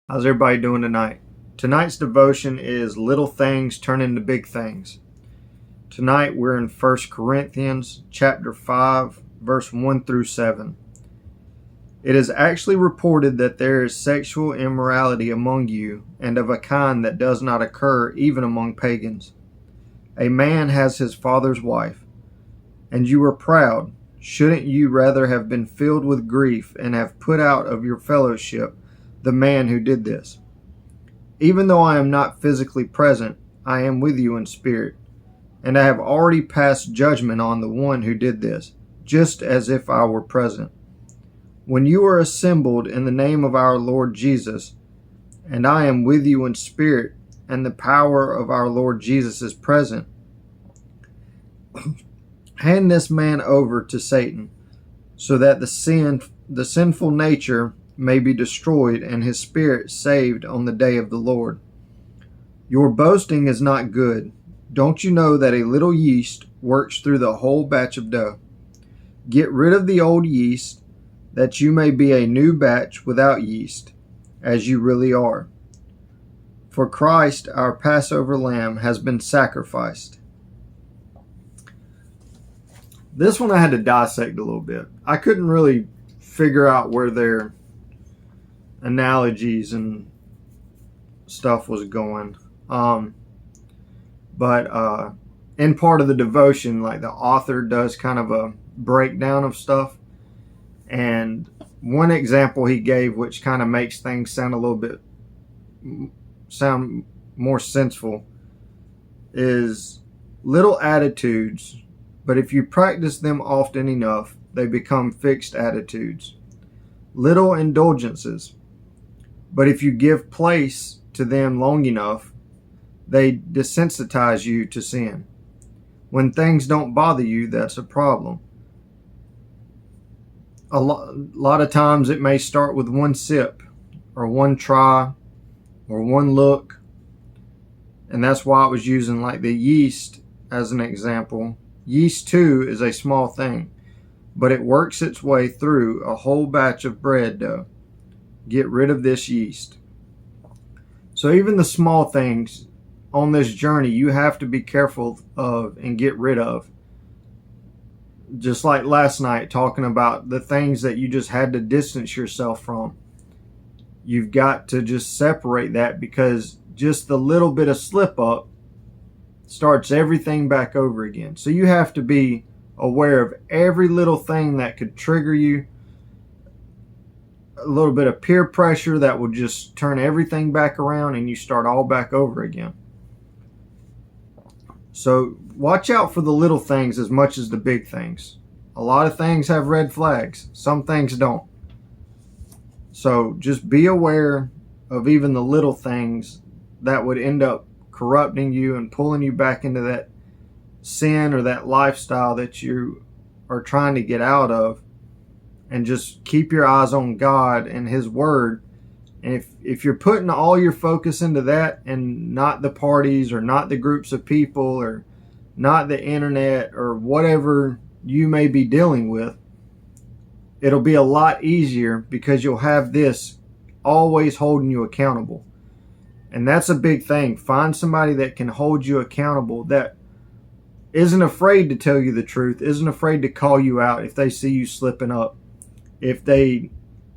How's everybody doing tonight? Tonight's devotion is Little Things Turn into Big Things. Tonight we're in 1 Corinthians chapter 5, verse 1 through 7. It is actually reported that there is sexual immorality among you, and of a kind that does not occur even among pagans. A man has his father's wife, and you are proud. Shouldn't you rather have been filled with grief and have put out of your fellowship the man who did this? Even though I am not physically present, I am with you in spirit, and I have already passed judgment on the one who did this, just as if I were present. When you are assembled in the name of our Lord Jesus, and I am with you in spirit, and the power of our Lord Jesus is present, hand this man over to Satan, so that the sinful nature may be destroyed and his spirit saved on the day of the Lord. Your boasting is not good. Don't you know that a little yeast works through the whole batch of dough? Get rid of the old yeast, that you may be a new batch without yeast, as you really are. For Christ, our Passover lamb, has been sacrificed. This one I had to dissect a little bit. I couldn't really figure out where their analogies and stuff was going. But in part of the devotion, like the author does kind of a breakdown of stuff. And one example he gave, which kind of makes things sound more senseful, is little attitudes, but if you practice them often enough, they become fixed attitudes. Little indulgences, but if you give place to them long enough, they desensitize you to sin. When things don't bother you, that's a problem. A lot of times it may start with one sip or one try or one look. And that's why I was using like the yeast as an example. Yeast too is a small thing, but it works its way through a whole batch of bread dough. Get rid of this yeast. So even the small things on this journey you have to be careful of and get rid of. Just like last night, talking about the things that you just had to distance yourself from. You've got to just separate that, because just the little bit of slip up starts everything back over again. So you have to be aware of every little thing that could trigger you. A little bit of peer pressure that will just turn everything back around and you start all back over again. So watch out for the little things as much as the big things. A lot of things have red flags. Some things don't. So just be aware of even the little things that would end up corrupting you and pulling you back into that sin or that lifestyle that you are trying to get out of. And just keep your eyes on God and His Word. And if you're putting all your focus into that and not the parties or not the groups of people or not the internet or whatever you may be dealing with, it'll be a lot easier, because you'll have this always holding you accountable. And that's a big thing. Find somebody that can hold you accountable, that isn't afraid to tell you the truth, isn't afraid to call you out if they see you slipping up. If they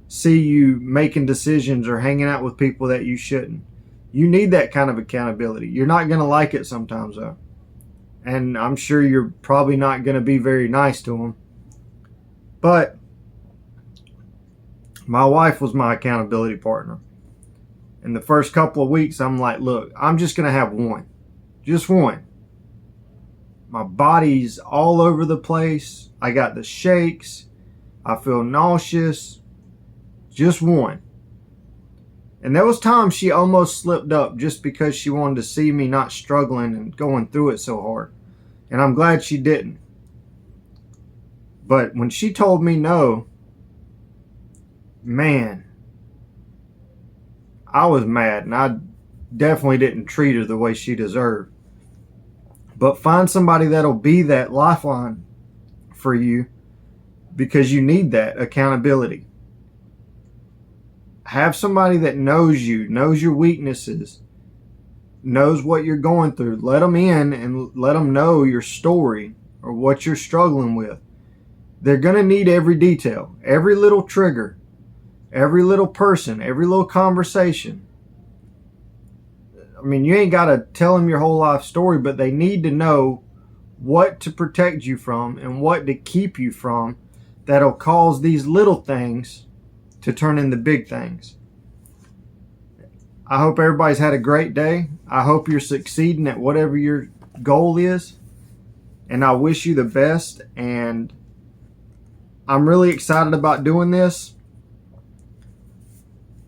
see you making decisions or hanging out with people that you shouldn't. You need that kind of accountability. You're not going to like it sometimes, though. And I'm sure you're probably not going to be very nice to them. But my wife was my accountability partner. In the first couple of weeks, I'm like, look, I'm just going to have one. Just one. My body's all over the place. I got the shakes. I feel nauseous. Just one. And there was times she almost slipped up just because she wanted to see me not struggling and going through it so hard. And I'm glad she didn't. But when she told me no, man, I was mad. And I definitely didn't treat her the way she deserved. But find somebody that'll be that lifeline for you, because you need that accountability. Have somebody that knows you, knows your weaknesses, knows what you're going through. Let them in and let them know your story or what you're struggling with. They're going to need every detail, every little trigger, every little person, every little conversation. I mean, you ain't got to tell them your whole life story, but they need to know what to protect you from and what to keep you from that'll cause these little things to turn into big things. I hope everybody's had a great day. I hope you're succeeding at whatever your goal is. And I wish you the best. And I'm really excited about doing this.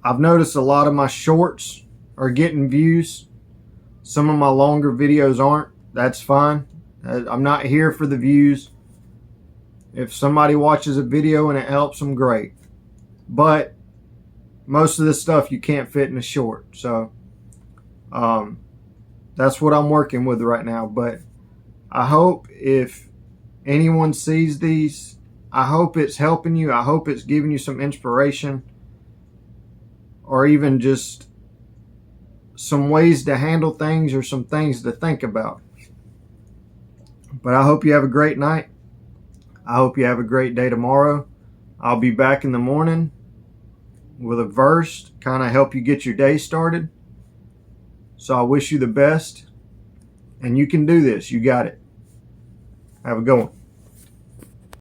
I've noticed a lot of my shorts are getting views. Some of my longer videos aren't. That's fine. I'm not here for the views. If somebody watches a video and it helps them, great. But most of this stuff you can't fit in a short. So that's what I'm working with right now. But I hope if anyone sees these, I hope it's helping you. I hope it's giving you some inspiration or even just some ways to handle things or some things to think about. But I hope you have a great night. I hope you have a great day tomorrow. I'll be back in the morning with a verse to kind of help you get your day started. So I wish you the best. And you can do this. You got it. Have a good one.